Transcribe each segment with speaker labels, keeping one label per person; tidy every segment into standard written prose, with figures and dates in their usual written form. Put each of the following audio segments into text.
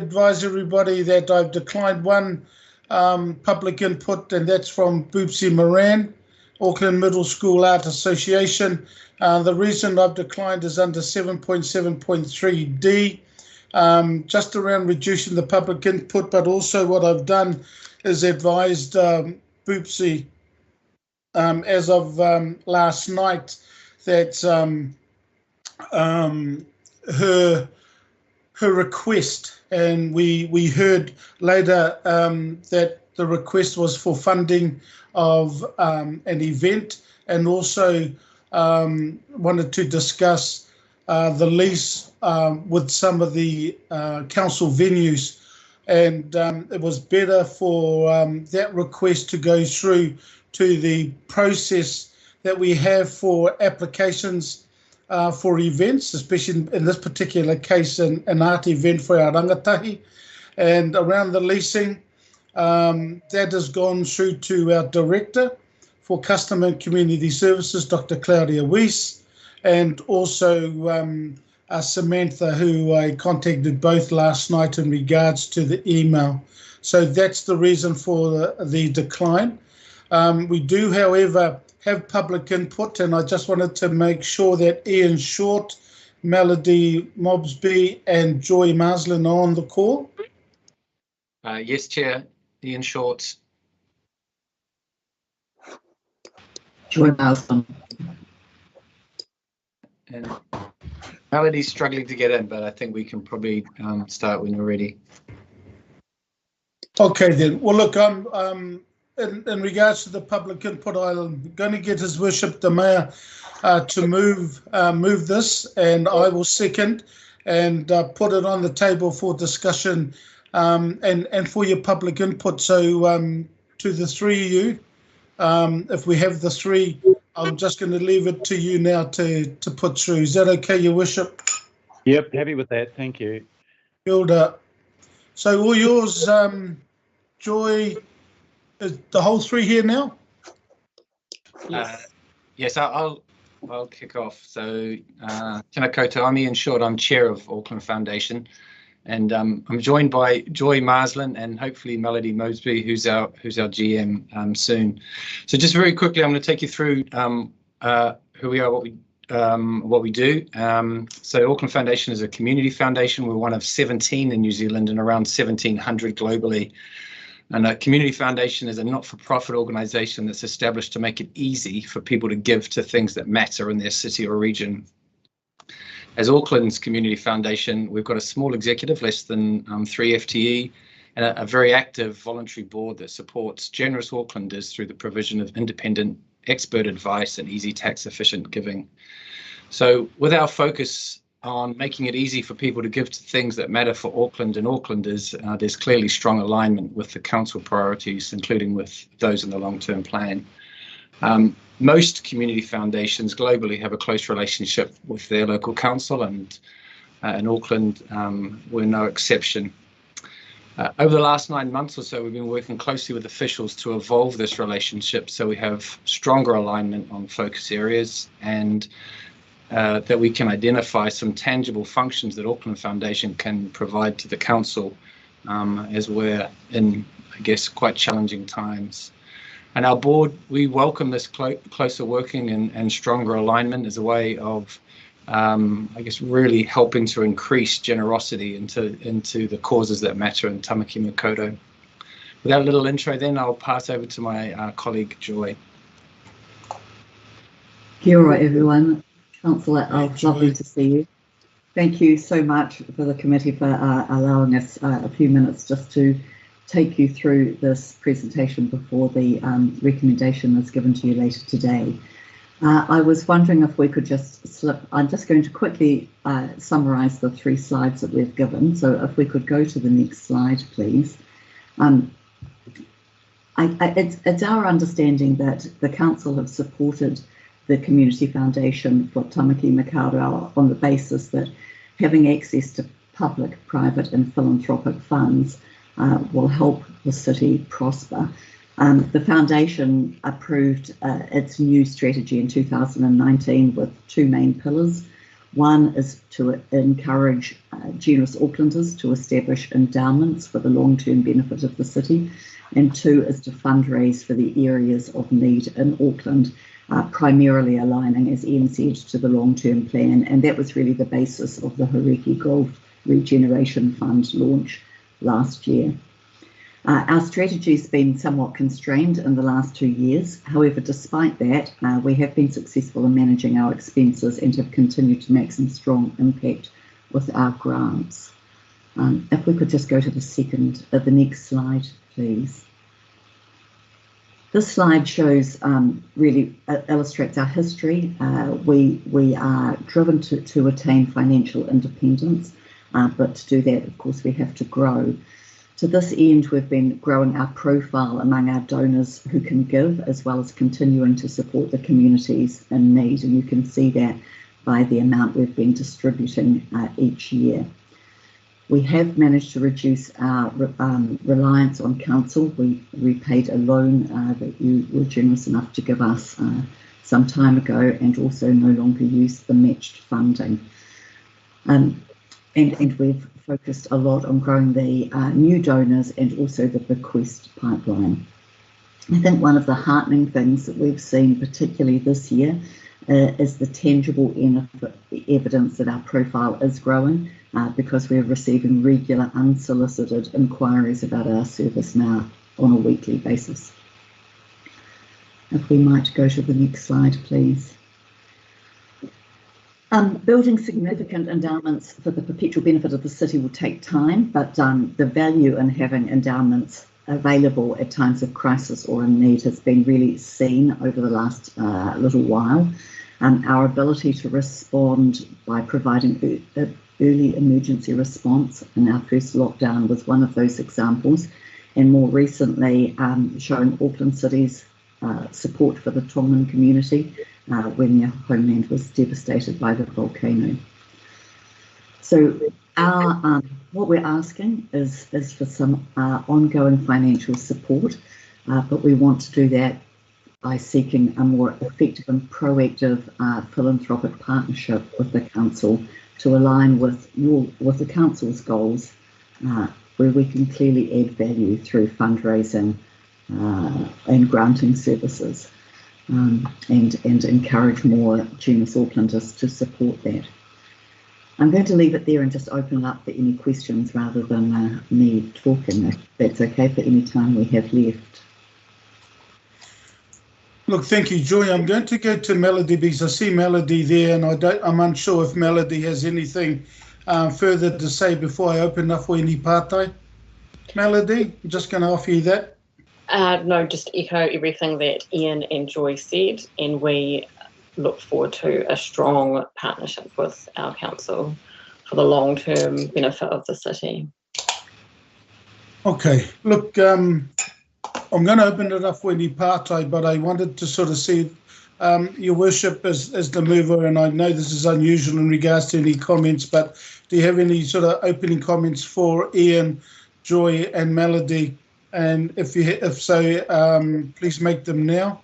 Speaker 1: advise everybody that I've declined one public input, and that's from Boopsie Moran, Auckland Middle School Art Association. The reason I've declined is under 7.7.3D, just around reducing the public input, but also what I've done is advised Boopsie as of last night that her request, and we heard later that the request was for funding of an event, and also wanted to discuss the lease with some of the council venues, and it was better for that request to go through to the process that we have for applications for events, especially in this particular case, an art event for our rangatahi. And around the leasing, that has gone through to our Director for Customer and Community Services, Dr. Claudia Weiss, and also Samantha, who I contacted both last night in regards to the email. So that's the reason for the decline. We do, however, have public input, and I just wanted to make sure that Ian Short, Melody Mobsby and Joy Marsland are on the call.
Speaker 2: Yes, Chair. Ian Short.
Speaker 3: Joy Marsland.
Speaker 2: And Melody's struggling to get in, but I think we can probably start when you're ready.
Speaker 1: Okay then. Well, look, in regards to the public input, I'm going to get His Worship the Mayor to move this, and I will second and put it on the table for discussion and for your public input. So to the three of you, if we have the three, I'm just going to leave it to you now to put through. Is that okay, Your Worship?
Speaker 4: Yep, happy with that. Thank you.
Speaker 1: Builder. So all yours, Joy. Is the whole three here now?
Speaker 2: Yes, I'll kick off. So, tēnā koutou, I'm Ian Short. I'm Chair of Auckland Foundation, and I'm joined by Joy Marsland and hopefully Melody Mosby, who's our GM soon. So, just very quickly, I'm going to take you through who we are, what we do. So, Auckland Foundation is a community foundation. We're one of 17 in New Zealand and around 1,700 globally. And a community foundation is a not-for-profit organisation that's established to make it easy for people to give to things that matter in their city or region. As Auckland's community foundation, we've got a small executive, less than 3 FTE, and a very active voluntary board that supports generous Aucklanders through the provision of independent expert advice and easy tax-efficient giving. So with our focus on making it easy for people to give to things that matter for Auckland and Aucklanders, there's clearly strong alignment with the council priorities, including with those in the long-term plan. Most community foundations globally have a close relationship with their local council, and in Auckland, we're no exception. Over the last 9 months or so, we've been working closely with officials to evolve this relationship so we have stronger alignment on focus areas, and that we can identify some tangible functions that Auckland Foundation can provide to the council as we're in, I guess, quite challenging times. And our board, we welcome this closer working and stronger alignment as a way of, I guess, really helping to increase generosity into the causes that matter in Tamaki Makaurau. With that little intro then, I'll pass over to my colleague, Joy.
Speaker 3: Kia ora, everyone. Councillor, lovely to see you. Thank you so much for the committee for allowing us a few minutes just to take you through this presentation before the recommendation is given to you later today. I was wondering if we could just I'm just going to quickly summarise the 3 slides that we've given. So if we could go to the next slide, please. It's our understanding that the council have supported the Community Foundation for Tamaki Makaurau on the basis that having access to public, private and philanthropic funds will help the city prosper. The foundation approved its new strategy in 2019 with 2 main pillars. One is to encourage generous Aucklanders to establish endowments for the long-term benefit of the city, and two is to fundraise for the areas of need in Auckland, primarily aligning, as Ian said, to the long-term plan, and that was really the basis of the Hauriki Gold Regeneration Fund launch last year. Our strategy has been somewhat constrained in the last 2 years. However, despite that, we have been successful in managing our expenses and have continued to make some strong impact with our grants. If we could just go to the next slide, please. This slide shows, really illustrates our history. We are driven to attain financial independence, but to do that, of course, we have to grow. To this end, we've been growing our profile among our donors who can give, as well as continuing to support the communities in need. And you can see that by the amount we've been distributing each year. We have managed to reduce our reliance on council. We repaid a loan that you were generous enough to give us some time ago, and also no longer use the matched funding. And we've focused a lot on growing the new donors and also the bequest pipeline. I think one of the heartening things that we've seen, particularly this year, is the tangible evidence that our profile is growing, because we're receiving regular unsolicited inquiries about our service now on a weekly basis. If we might go to the next slide, please. Building significant endowments for the perpetual benefit of the city will take time, but the value in having endowments available at times of crisis or in need has been really seen over the last little while. Our ability to respond by providing early emergency response in our first lockdown was one of those examples, and more recently showing Auckland City's support for the Tongan community when their homeland was devastated by the volcano. So what we're asking is for some ongoing financial support, but we want to do that by seeking a more effective and proactive philanthropic partnership with the council to align with the council's goals, where we can clearly add value through fundraising and granting services, and encourage more generous Aucklanders to support that. I'm going to leave it there and just open it up for any questions rather than me talking, if that's okay, for any time we have left.
Speaker 1: Look, thank you, Joy. I'm going to go to Melody because I see Melody there, and I'm unsure if Melody has anything further to say before I open up for any partai. Melody, I'm just going to offer you that.
Speaker 5: No, just echo everything that Ian and Joy said, and we look forward to a strong partnership with our council for the long-term benefit of the city.
Speaker 1: Okay, look, I'm going to open it up for any partai, but I wanted to sort of see your worship as the mover, and I know this is unusual in regards to any comments, but do you have any sort of opening comments for Ian, Joy and Melody? And if so, please make them now,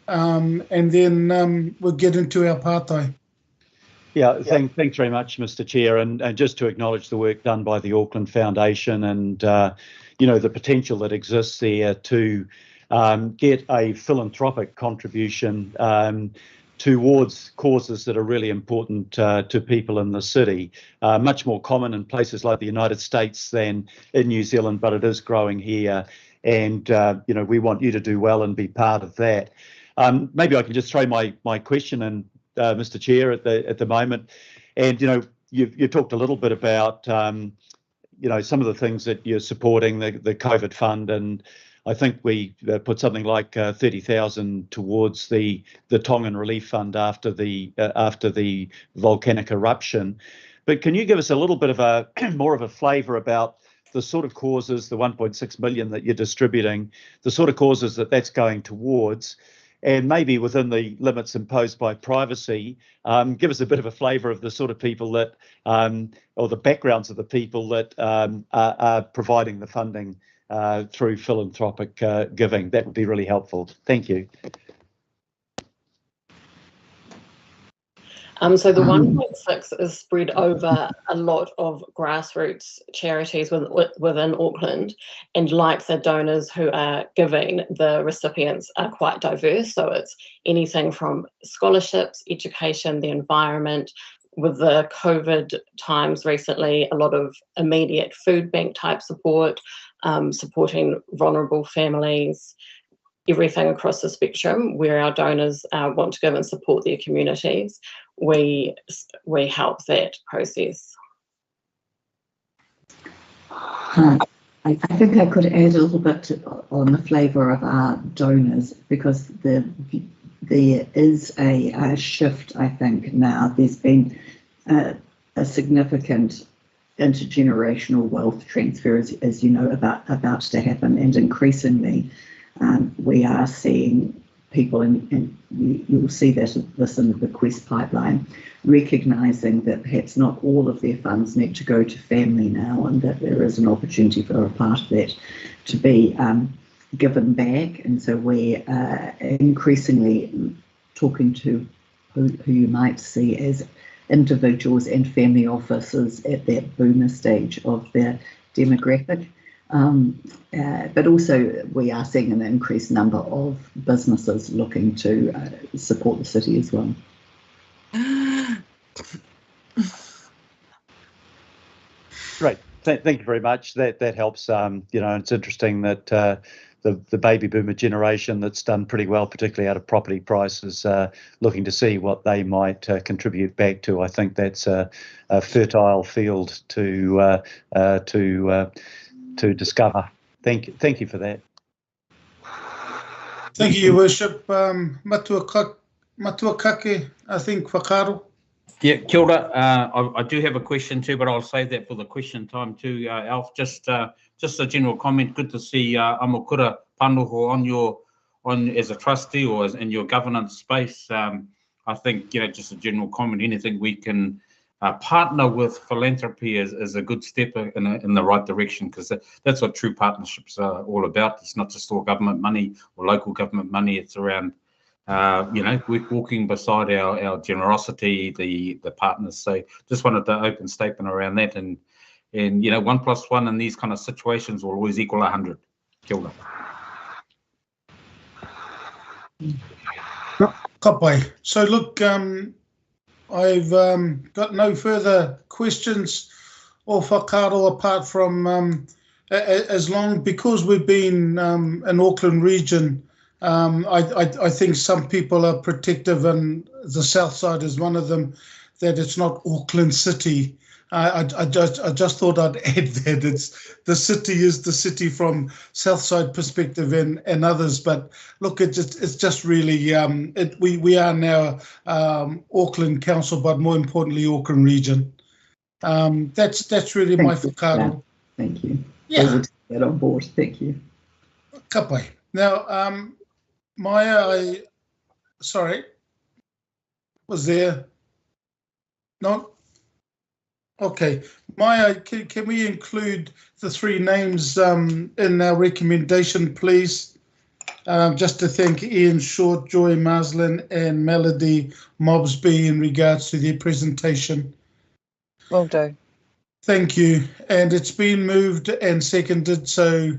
Speaker 1: and then we'll get into our partai.
Speaker 4: Yeah, thanks very much, Mr. Chair, and just to acknowledge the work done by the Auckland Foundation and the potential that exists there to get a philanthropic contribution towards causes that are really important to people in the city. Much more common in places like the United States than in New Zealand, but it is growing here, and we want you to do well and be part of that. Maybe I can just throw my question in, Mr. Chair, at the moment, and you talked a little bit about some of the things that you're supporting, the COVID fund, and I think we put something like 30,000 towards the Tongan Relief Fund after the volcanic eruption. But can you give us a little bit of a more of a flavour about the sort of causes, the 1.6 million that you're distributing, the sort of causes that's going towards, and maybe within the limits imposed by privacy, give us a bit of a flavour of the sort of people that, or the backgrounds of the people that are providing the funding through philanthropic giving. That would be really helpful. Thank you.
Speaker 5: So the 1.6 is spread over a lot of grassroots charities within Auckland, and like the donors who are giving, the recipients are quite diverse. So it's anything from scholarships, education, the environment. With the COVID times recently, a lot of immediate food bank type support, supporting vulnerable families, everything across the spectrum where our donors want to give and support their communities. We help that process.
Speaker 3: I think I could add a little bit on the flavour of our donors, because there is a shift, I think, now. There's been a significant intergenerational wealth transfer, as you know, about to happen, and increasingly we are seeing people, and you'll see this in the bequest pipeline, recognising that perhaps not all of their funds need to go to family now, and that there is an opportunity for a part of that to be given back. And so we're increasingly talking to who you might see as individuals and family offices at that boomer stage of their demographic. But also we are seeing an increased number of businesses looking to support the city as well.
Speaker 4: Great, thank you very much. That helps. It's interesting that the baby boomer generation that's done pretty well, particularly out of property prices, looking to see what they might contribute back to. I think that's a fertile field to discover. Thank you for that.
Speaker 1: Thank you, Your Worship. Matuakake, I think, whakaaro.
Speaker 6: Yeah, kia ora. I do have a question too, but I'll save that for the question time too, Alf. Just a general comment. Good to see Amakura Panoho on as a trustee or in your governance space. I think, just a general comment. Anything we can partner with philanthropy is a good step in the right direction, because that's what true partnerships are all about. It's not just all government money or local government money. It's around we're walking beside our generosity, the partners. So just wanted to open statement around that, and 1 + 1 in these kind of situations will always equal 100. Kia ora.
Speaker 1: Kapai. So look, I've got no further questions or whakaaro apart from because we've been in Auckland region. I think some people are protective, and the south side is one of them, that it's not Auckland City. I just thought I'd add that the city is the city from south side perspective and others. But look, it's just really we are now Auckland Council, but more importantly Auckland region. That's really my whakaaro.
Speaker 3: Thank you.
Speaker 1: Yeah.
Speaker 3: I will take that on board. Thank you.
Speaker 1: Kapai. Now, Maya, sorry, was there? No? Okay. Maya, can we include the 3 names in our recommendation, please? Just to thank Ian Short, Joy Maslin and Melody Mobsby in regards to their presentation.
Speaker 7: Will do.
Speaker 1: Thank you. And it's been moved and seconded, so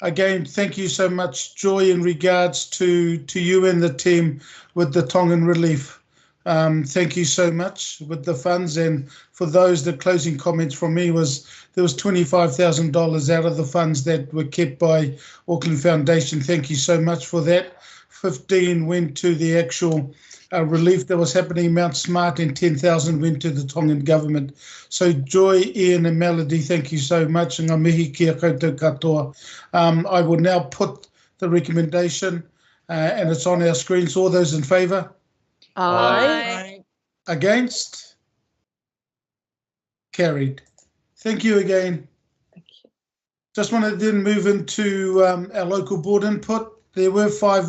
Speaker 1: again, thank you so much, Joy, in regards to you and the team with the Tongan relief. Thank you so much with the funds. And for those, the closing comments from me was there was $25,000 out of the funds that were kept by Auckland Foundation. Thank you so much for that. 15 went to the actual relief that was happening in Mount Smart, and 10,000 went to the Tongan government. So Joy, Ian and Melody, thank you so much. Ngā mihi kia koutou katoa. I will now put the recommendation and it's on our screens. All those in favour?
Speaker 7: Aye.
Speaker 1: Against? Carried. Thank you again.
Speaker 5: Thank you.
Speaker 1: Just want to then move into our local board input. There were 5